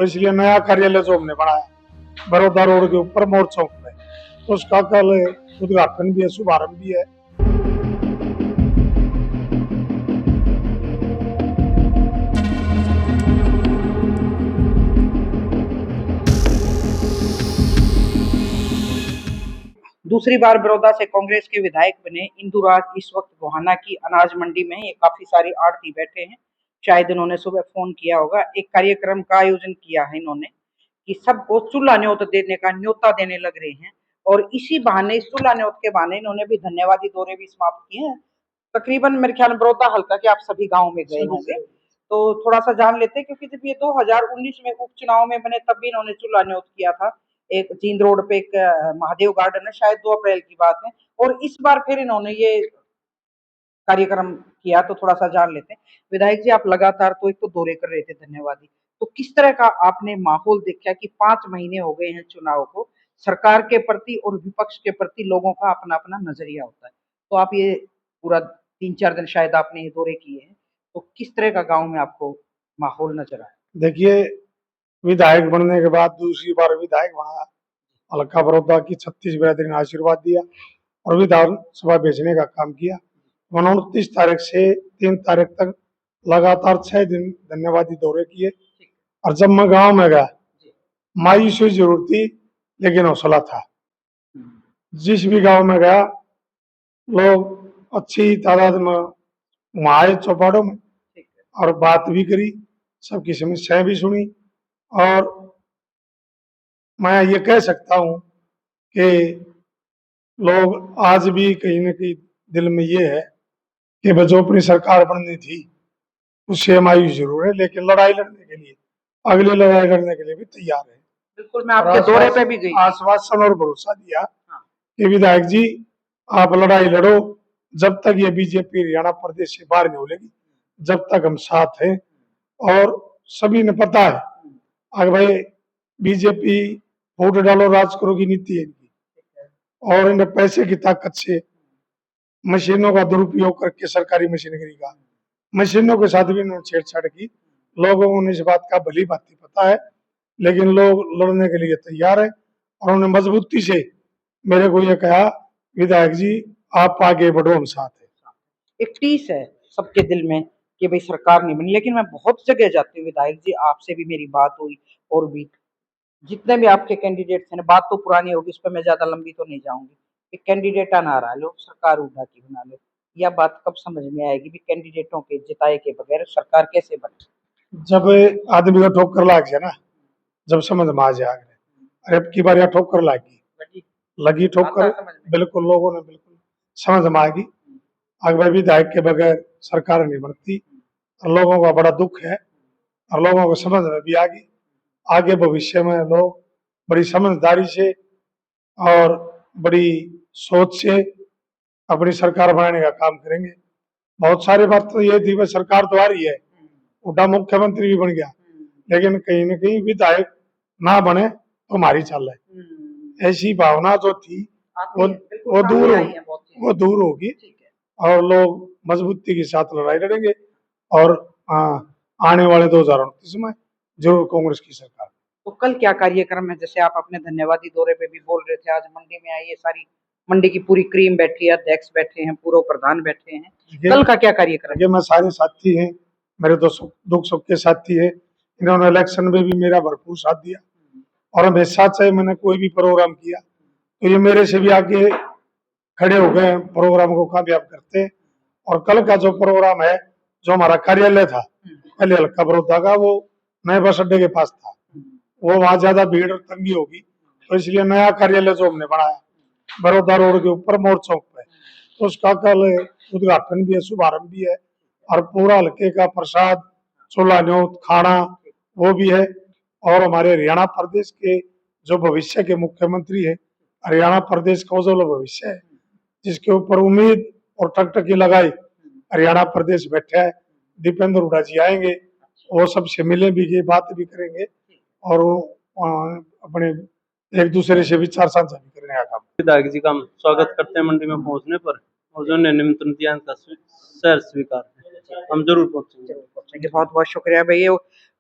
तो इसलिए नया कार्यालय जो हमने बनाया बड़ौदा रोड के ऊपर मोड़ चौक में, तो उसका कल उद्घाटन भी है, शुभारंभ भी है। दूसरी बार बड़ौदा से कांग्रेस के विधायक बने इंदुराज इस वक्त गोहाना की अनाज मंडी में ये काफी सारी आड़ती बैठे हैं। शायद इन्होंने सुबह फोन किया होगा। एक कार्यक्रम का आयोजन किया है इन्होंने कि सबको चूल्हा न्योता देने का न्योता देने लग रहे हैं, और इसी बहाने, इस चूल्हा न्योत के बहाने इन्होंने भी धन्यवादी दौरे भी समाप्त किए हैं। तकरीबन मेरे ख्याल में बड़ौदा हल्का के आप सभी गाँव में गए होंगे, तो थोड़ा सा जान लेते हैं, क्योंकि जब ये 2019 में उपचुनाव में बने तब भी इन्होंने चूल्हा न्योत किया था। एक जींद रोड पे एक महादेव गार्डन है, शायद 2 अप्रैल की बात है, और इस बार फिर इन्होंने ये कार्यक्रम किया, तो थोड़ा सा जान लेते हैं। विधायक जी, आप लगातार तो एक तो दौरे कर रहे थे धन्यवादी, तो किस तरह का आपने माहौल देखा कि 5 महीने हो गए हैं चुनाव को, सरकार के प्रति और विपक्ष के प्रति लोगों का अपना अपना नजरिया होता है, तो आप ये पूरा 3-4 दिन शायद आपने ये दौरे किए हैं, तो किस तरह का गांव में आपको माहौल नजर आया? देखिए, विधायक बनने के बाद दूसरी बार विधायक बना, हल्का बड़ौदा की 36 बिरादरी ने आशीर्वाद दिया और विधानसभा भेजने का काम किया। 29 तारीख से 3 तारीख तक लगातार 6 दिन धन्यवादी दौरे किए। और जब मैं गांव में गया, मायूसी जरूर थी लेकिन हौसला था। जिस भी गांव में गया, लोग अच्छी तादाद में वहां आए चौपाड़ों में और बात भी करी, सबकी समस्याएं भी सुनी। और मैं ये कह सकता हूं कि लोग आज भी कहीं न कहीं दिल में ये है कि जो अपनी सरकार बननी थी उससे मायूस जरूर है, लेकिन लड़ाई लड़ने के लिए, अगली लड़ाई लड़ने के लिए भी तैयार है। बिल्कुल, मैं आपके दौरे पे भी गई, आश्वासन और भरोसा दिया कि विधायक जी आप लड़ाई लड़ो, जब तक ये बीजेपी हरियाणा प्रदेश से बाहर नहीं होगी जब तक हम साथ हैं। और सभी ने पता है, अगर भाई बीजेपी वोट डालो राज करो की नीति है इनकी, और इन्हें पैसे की ताकत से मशीनों का दुरुपयोग करके सरकारी मशीनरी का, मशीनों के साथ भी इन्होंने छेड़छाड़ की। लोगों को इस बात का भली भांति पता है, लेकिन लोग लड़ने के लिए तैयार है। और उन्होंने मजबूती से मेरे को ये कहा, विधायक जी आप आगे बढ़ो, हम साथ हैं। एक टीस है सबके दिल में कि भाई सरकार नहीं बनी, लेकिन मैं बहुत जगह जाती हूँ विधायक जी, आपसे भी मेरी बात हुई और भी जितने भी आपके कैंडिडेट थे ना, बात तो पुरानी होगी, उस पर मैं ज्यादा लंबी तो नहीं जाऊंगी। एक कैंडिडेट आना रहा लो, सरकार उठा के बना लो, यह बात कब समझ में आएगी भी कैंडिडेटों के जिताए के बगैर सरकार कैसे बने? जब आदमी को ठोकर लाग जाए ना, जब समझ में आ जाए, अरे अब की बार यहाँ ठोकर लगी ठोकर, बिल्कुल लोगों ने बिल्कुल समझ में आ गई। अगर विधायक के बगैर सरकार नहीं बनती, और लोगों का बड़ा दुख है और लोगों को समझ में भी आ गई। आगे भविष्य में लोग बड़ी समझदारी से और बड़ी सोच से अपनी सरकार बनाने का काम करेंगे। बहुत सारी बात तो ये थी, सरकार तो आ रही है, उठा मुख्यमंत्री भी बन गया, लेकिन कहीं न कहीं विधायक ना बने तो हमारी चाल है, ऐसी भावना जो थी वो दूर होगी और लोग मजबूती के साथ लड़ाई लड़ेंगे। और आने वाले 2029 में जरूर कांग्रेस की सरकार। तो कल क्या कार्यक्रम है? जैसे आप अपने धन्यवादी दौरे पे भी बोल रहे थे, आज मंडी में आई, ये सारी मंडी की पूरी क्रीम बैठी है, अध्यक्ष बैठे हैं, पूर्व प्रधान बैठे हैं, कल का क्या कार्यक्रम है? मैं सारे साथी हैं, मेरे दुख सुख के साथी है, इन्होंने इलेक्शन में भी मेरा भरपूर साथ दिया और हमेशा चाहे मैंने कोई भी प्रोग्राम किया तो ये मेरे से भी आगे खड़े हो गए, प्रोग्राम को कामयाब करते। और कल का जो प्रोग्राम है, जो हमारा कार्यालय था पहले हल्का बड़ौदा का, वो नए बस अड्डे के पास था, वो वहां ज्यादा भीड़ और तंगी होगी, तो इसलिए नया कार्यालय जो हमने बनाया बड़ौदा रोड के ऊपर मोड़ चौक पे, तो उसका कल उद्घाटन भी है, शुभारंभ भी है। और पूरा हल्के का प्रसाद, चूल्हा न्योत, खाना वो भी है। और हमारे हरियाणा प्रदेश के जो भविष्य के मुख्यमंत्री है, हरियाणा प्रदेश का उज्जवल भविष्य है, जिसके ऊपर उम्मीद और टकटकी लगाई हरियाणा प्रदेश बैठा है, दीपेंद्र हुड्डा जी आएंगे, वो सबसे मिले भी, बात भी करेंगे और अपने एक दूसरे से विचार साझा भी करने का काम। विधायक जी का हम स्वागत करते हैं मंडी में पहुंचने पर, और जो निमंत्रण दिया उनका सर स्वीकार, हम जरूर पहुंचेंगे। बहुत बहुत शुक्रिया भैया।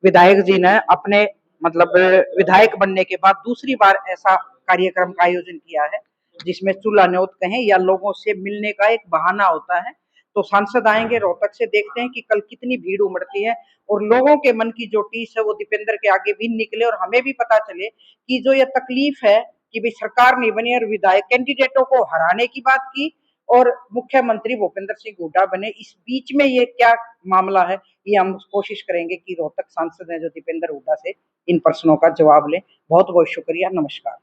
विधायक जी ने अपने मतलब विधायक बनने के बाद दूसरी बार ऐसा कार्यक्रम का आयोजन किया है जिसमें चूल्हा न्योत कहें या लोगों से मिलने का एक बहाना होता है। तो सांसद आएंगे रोहतक से, देखते हैं कि कल कितनी भीड़ उमड़ती है और लोगों के मन की जो टीस है वो दीपेंद्र के आगे भी निकले और हमें भी पता चले कि जो ये तकलीफ है कि भाई सरकार नहीं बनी और विधायक कैंडिडेटों को हराने की बात की और मुख्यमंत्री भूपेंद्र सिंह हुड्डा बने, इस बीच में ये क्या मामला है, ये हम कोशिश करेंगे कि रोहतक सांसद हैं जो दीपेंद्र हुड्डा से इन प्रश्नों का जवाब लें। बहुत बहुत शुक्रिया, नमस्कार।